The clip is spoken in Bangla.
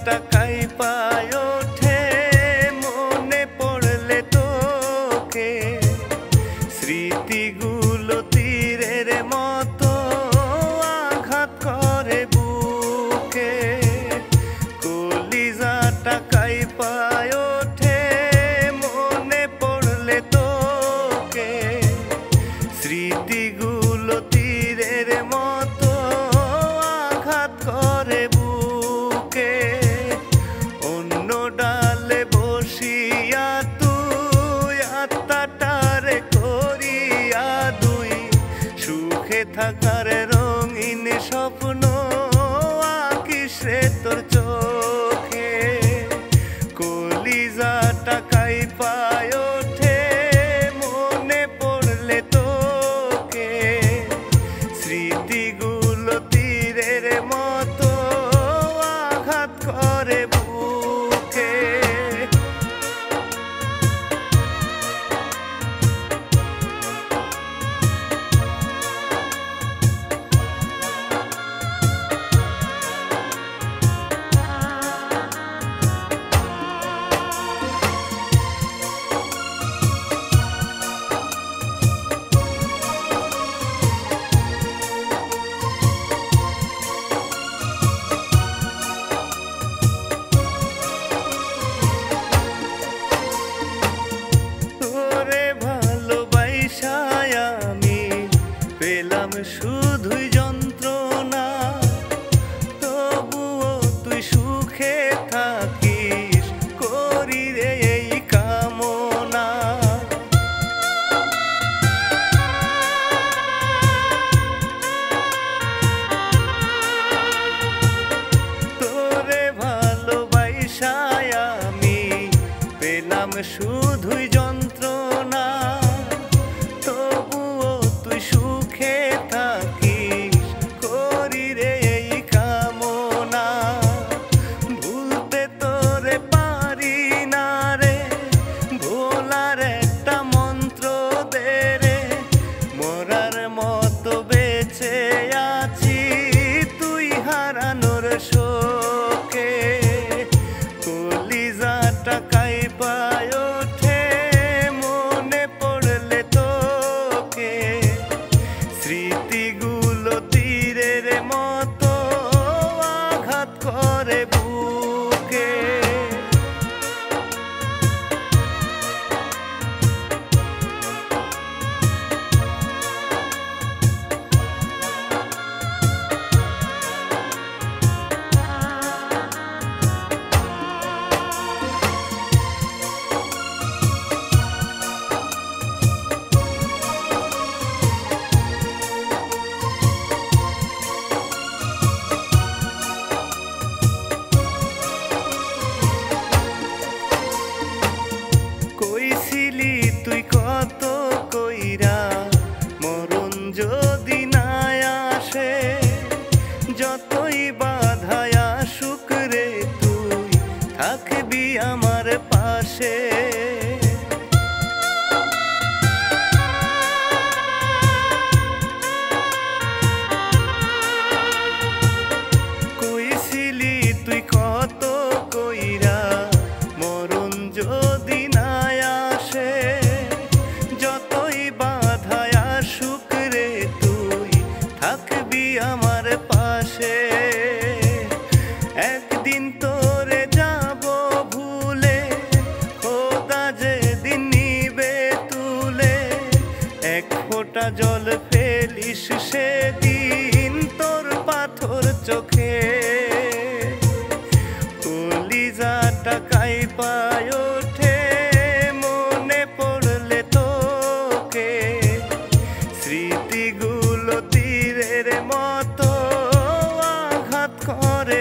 কলিজাটা কাঁপায় ওঠে মনে পড়লে তোকে, স্মৃতিগুলো তীরের মতো আঘাত করে বুকে। কলিজাটা কাঁপায় ওঠে মনে পড়লে তোকে, স্মৃতিগুলো তীরের মতো আঘাত করে বুকে। অন্য ডালে বসিয়া তুই আত্মাটারে করিয়া দুই, সুখে থাকার রঙিন স্বপ্ন আঁকিস রে তোর চোখে। কলিজাটা কাঁপায় ওঠে মনে পড়লে তোকে, স্মৃতিগুলো তীরের মতো আঘাত করে বুকে। আমি পেলাম শুধুই যন্ত্রণা, তবুও তুই সুখে থাকিস করি রে এই কামনা। তোরে ভালোবাসায় আমি পেলাম শুধুই যন্ত্রণা, তবুও তুই সুখে থাকিস করি রে এই কামনা। ভুলতে তোরে পারি না রে, ভোলার একটা মন্ত্র দে রে, মরার মতো বেঁচে আছি তুই হারানোর শোকে। কলিজাটা কাঁপায় ওঠে মনে পড়লে তোকে, স্মৃতিগুলো তীরের মতো আঘাত করে বুকে। কইছিলি তুই কত কইরা মরণ যদি না আসে, যতই বাধায় আসুক রে তুই থাকবি আমার পাশে। কইছিলি তুই কত কইরা মরণ যদি না আসে, যতই বাধায় আসুক রে তুই থাকবি আমার পাশে। একদিন তোরে যাব ভুলে, খোদা যেদিন নিবে তুলে, এক ফোঁটা জল ফেলিস সেদিন তোর পাথর চোখে। কলিজাটা কাঁপায় ওঠে মনে পড়লে তোকে, স্মৃতিগুলো তীরের মতো আঘাত করে